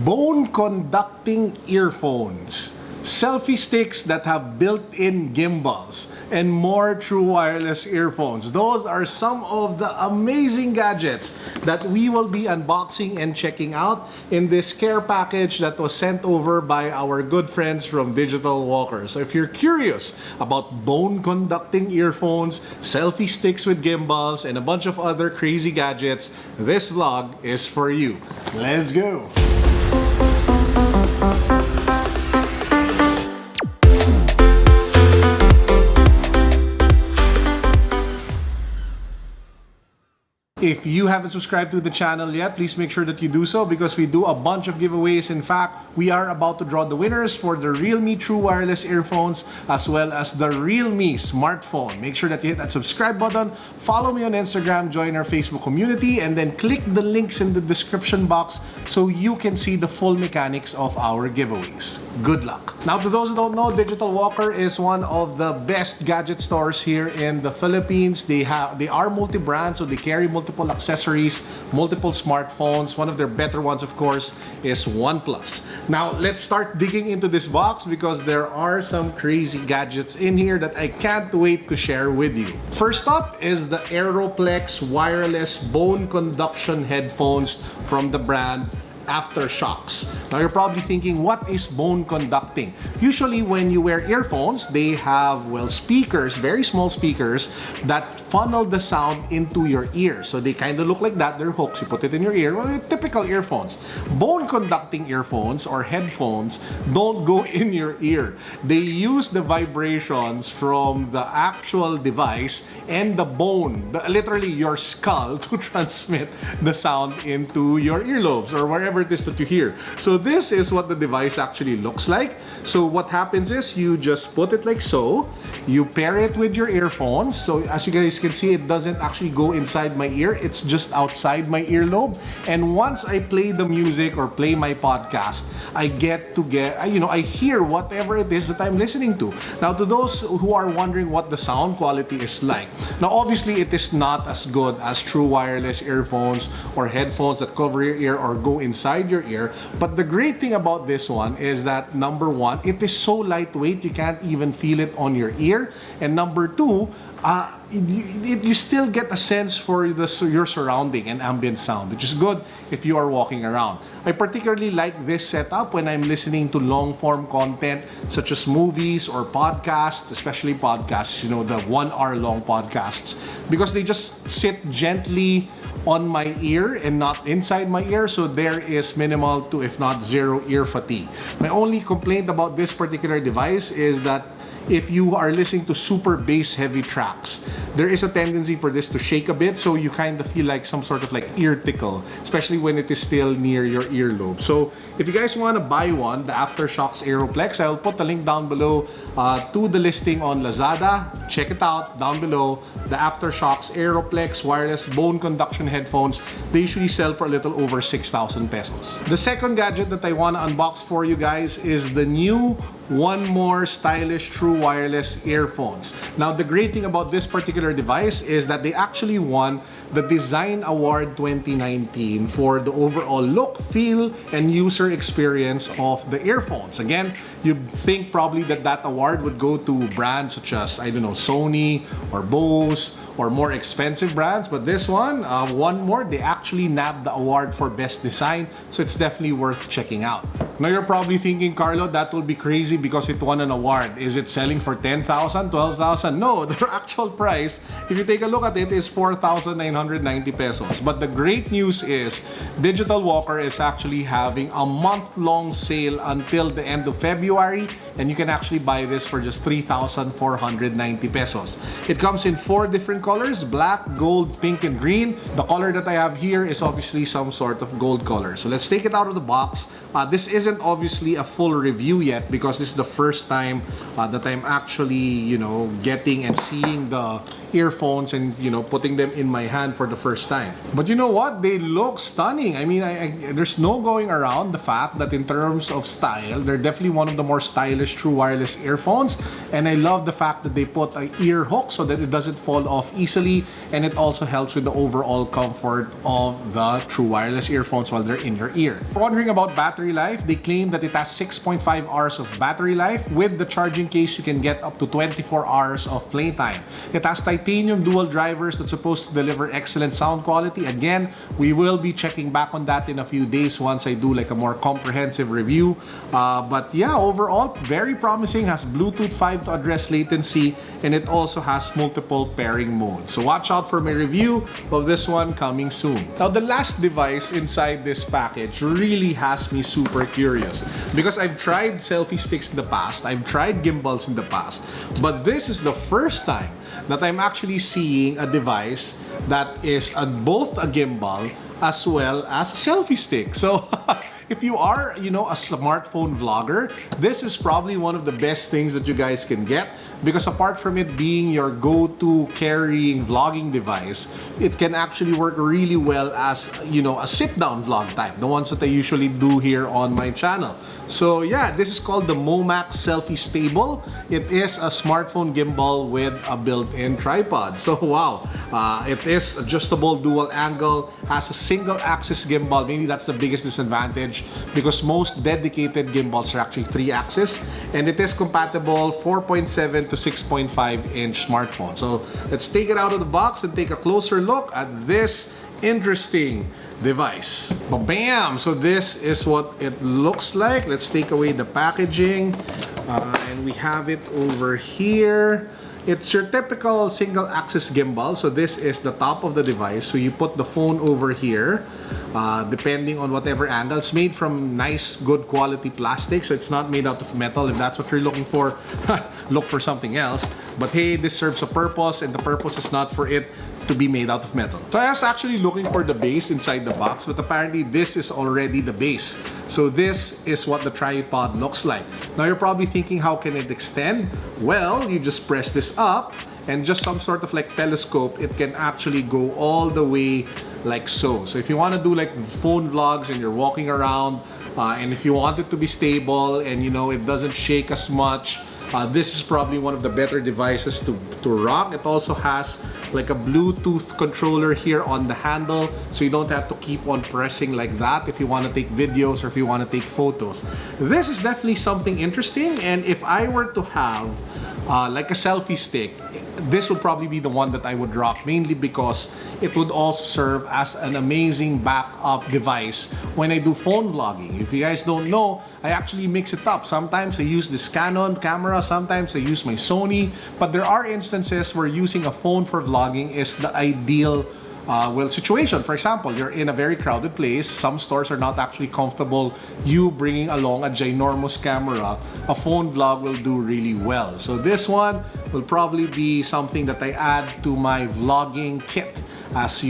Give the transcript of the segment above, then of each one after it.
Bone conducting earphones, selfie sticks that have built-in gimbals, and more true wireless earphones. Those are some of the amazing gadgets that we will be unboxing and checking out in this care package that was sent over by our good friends from Digital Walker. So if you're curious about bone conducting earphones, selfie sticks with gimbals, and a bunch of other crazy gadgets, this vlog is for you. Let's go! If you haven't subscribed to the channel yet, please make sure that you do so because we do a bunch of giveaways. In fact, we are about to draw the winners for the Realme True Wireless earphones as well as the Realme smartphone. Make sure that you hit that subscribe button, follow me on Instagram, join our Facebook community, and then click the links in the description box so you can see the full mechanics of our giveaways. Good luck! Now, to those who don't know, Digital Walker is one of the best gadget stores here in the Philippines. They are multi-brand, so they carry multiple accessories, multiple smartphones. One of their better ones, of course, is OnePlus. Now, let's start digging into this box because there are some crazy gadgets in here that I can't wait to share with you. First up is the Aeroplex wireless bone conduction headphones from the brand Aftershocks. Now you're probably thinking, what is bone conducting? Usually when you wear earphones, they have, well, speakers, very small speakers that funnel the sound into your ear. So they kind of look like that. They're hooks. You put it in your ear. Well, typical earphones. Bone conducting earphones or headphones don't go in your ear. They use the vibrations from the actual device and the bone, literally your skull, to transmit the sound into your earlobes or wherever it is that you hear. So this is what the device actually looks like. So what happens is you just put it like so, you pair it with your earphones. So as you guys can see, it doesn't actually go inside my ear, it's just outside my earlobe. And once I play the music or play my podcast, I hear whatever it is that I'm listening to. Now, to those who are wondering what the sound quality is like, now obviously it is not as good as true wireless earphones or headphones that cover your ear or go inside your ear. But the great thing about this one is that, number one, it is so lightweight you can't even feel it on your ear, and number two, you still get a sense for your surrounding and ambient sound, which is good if you are walking around. I particularly like this setup when I'm listening to long-form content such as movies or podcasts, especially podcasts, you know, the 1 hour long podcasts, because they just sit gently on my ear and not inside my ear, so there is minimal to, if not zero, ear fatigue. My only complaint about this particular device is that if you are listening to super bass heavy tracks, there is a tendency for this to shake a bit, so you kind of feel like some sort of like ear tickle, especially when it is still near your earlobe. So if you guys want to buy one, the Aftershocks Aeroplex, I'll put the link down below to the listing on Lazada. Check it out down below. The Aftershocks Aeroplex wireless bone conduction headphones, they usually sell for a little over 6,000 pesos. The second gadget that I want to unbox for you guys is the new One More stylish true wireless earphones. Now, the great thing about this particular device is that they actually won the Design Award 2019 for the overall look, feel, and user experience of the earphones. Again, you'd think probably that award would go to brands such as, I don't know, Sony or Bose or more expensive brands, but this one, One More, they actually nabbed the award for best design, so it's definitely worth checking out. Now you're probably thinking, Carlo, that will be crazy because it won an award. Is it selling for 10,000, 12,000? No, their actual price, if you take a look at it, is 4,990 pesos. But the great news is Digital Walker is actually having a month-long sale until the end of February, and you can actually buy this for just 3,490 pesos. It comes in 4 different colors: black, gold, pink, and green. The color that I have here is obviously some sort of gold color. So let's take it out of the box. This is isn't obviously a full review yet because this is the first time that I'm actually, you know, getting and seeing the earphones and, you know, putting them in my hand for the first time. But you know what? They look stunning. I mean, there's no going around the fact that in terms of style, they're definitely one of the more stylish true wireless earphones. And I love the fact that they put an ear hook so that it doesn't fall off easily, and it also helps with the overall comfort of the true wireless earphones while they're in your ear. Wondering about battery life, they claim that it has 6.5 hours of battery life. With the charging case, you can get up to 24 hours of playtime. It has titanium dual drivers that's supposed to deliver excellent sound quality. Again, we will be checking back on that in a few days once I do like a more comprehensive review. But yeah, overall, very promising. Has Bluetooth 5 to address latency, and it also has multiple pairing modes. So watch out for my review of this one coming soon. Now, the last device inside this package really has me super curious because I've tried selfie sticks in the past, I've tried gimbals in the past, but this is the first time that I'm actually seeing a device that is both a gimbal as well as a selfie stick. So if you are, you know, a smartphone vlogger, this is probably one of the best things that you guys can get, because apart from it being your go-to carrying vlogging device, it can actually work really well as, you know, a sit-down vlog type, the ones that I usually do here on my channel. So yeah, this is called the Momax Selfie Stable. It is a smartphone gimbal with a built-in tripod. So wow, it is adjustable dual angle, has a single axis gimbal. Maybe that's the biggest disadvantage because most dedicated gimbals are actually 3-axis, and it is compatible 4.7 to 6.5 inch smartphone. So let's take it out of the box and take a closer look at this interesting device. Bam! So this is what it looks like. Let's take away the packaging, and we have it over here. It's your typical single axis gimbal. So this is the top of the device. So you put the phone over here, depending on whatever angle. It's made from nice, good quality plastic. So it's not made out of metal. If that's what you're looking for, look for something else. But hey, this serves a purpose, and the purpose is not for it to be made out of metal. So I was actually looking for the base inside the box, but apparently this is already the base. So this is what the tripod looks like. Now you're probably thinking, how can it extend? Well, you just press this up, and just some sort of like telescope, it can actually go all the way like so. So if you want to do like phone vlogs and you're walking around, and if you want it to be stable and, you know, it doesn't shake as much, this is probably one of the better devices to rock. It also has like a Bluetooth controller here on the handle, so you don't have to keep on pressing like that if you want to take videos or if you want to take photos. This is definitely something interesting, and if I were to have like a selfie stick, this would probably be the one that I would rock, mainly because it would also serve as an amazing backup device when I do phone vlogging. If you guys don't know, I actually mix it up. Sometimes I use this Canon camera, sometimes I use my Sony, but there are instances where using a phone for vlogging is the ideal situation. For example, you're in a very crowded place, some stores are not actually comfortable you bringing along a ginormous camera. A phone vlog will do really well. So this one will probably be something that I add to my vlogging kit, as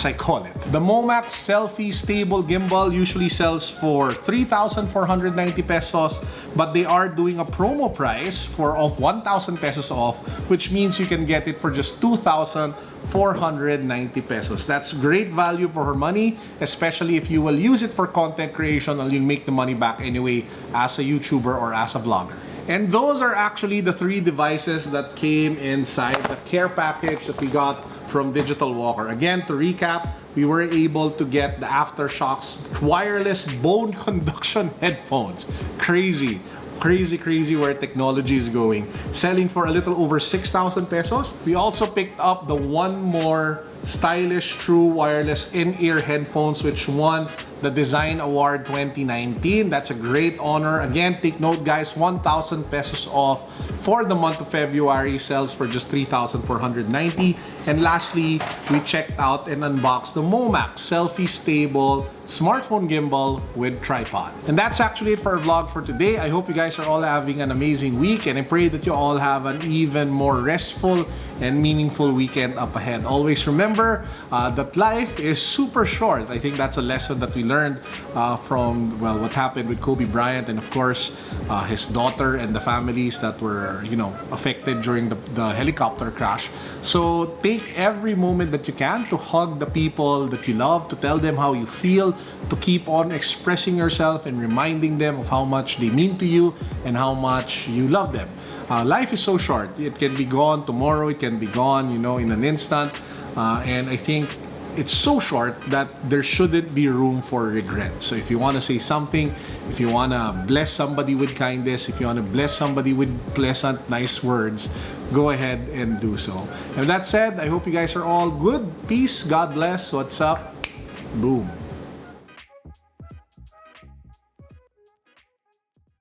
I call it. The Momax Selfie Stable Gimbal usually sells for 3,490 pesos, but they are doing a promo price of 1,000 pesos off, which means you can get it for just 2,490 pesos. That's great value for her money, especially if you will use it for content creation and you'll make the money back anyway as a YouTuber or as a vlogger. And those are actually the 3 devices that came inside the care package that we got from Digital Walker. Again, to recap, we were able to get the AfterShokz wireless bone conduction headphones. Crazy where technology is going. Selling for a little over 6,000 pesos. We also picked up the One More stylish true wireless in-ear headphones, which won the Design Award 2019. That's a great honor. Again, take note guys, 1,000 pesos off for the month of February, sells for just 3,490. And lastly, we checked out and unboxed the Momax Selfie Stable smartphone gimbal with tripod. And that's actually it for our vlog for today. I hope you guys are all having an amazing week, and I pray that you all have an even more restful and meaningful weekend up ahead. Always remember that life is super short. I think that's a lesson that we learned from, well, what happened with Kobe Bryant, and of course his daughter and the families that were, you know, affected during the helicopter crash. So take every moment that you can to hug the people that you love, to tell them how you feel, to keep on expressing yourself and reminding them of how much they mean to you and how much you love them. Life is so short. It can be gone tomorrow, it can be gone, you know, in an instant. And I think it's so short that there shouldn't be room for regret. So if you want to say something, if you want to bless somebody with kindness, if you want to bless somebody with pleasant, nice words, go ahead and do so. And with that said, I hope you guys are all good. Peace, God bless. What's up? Boom.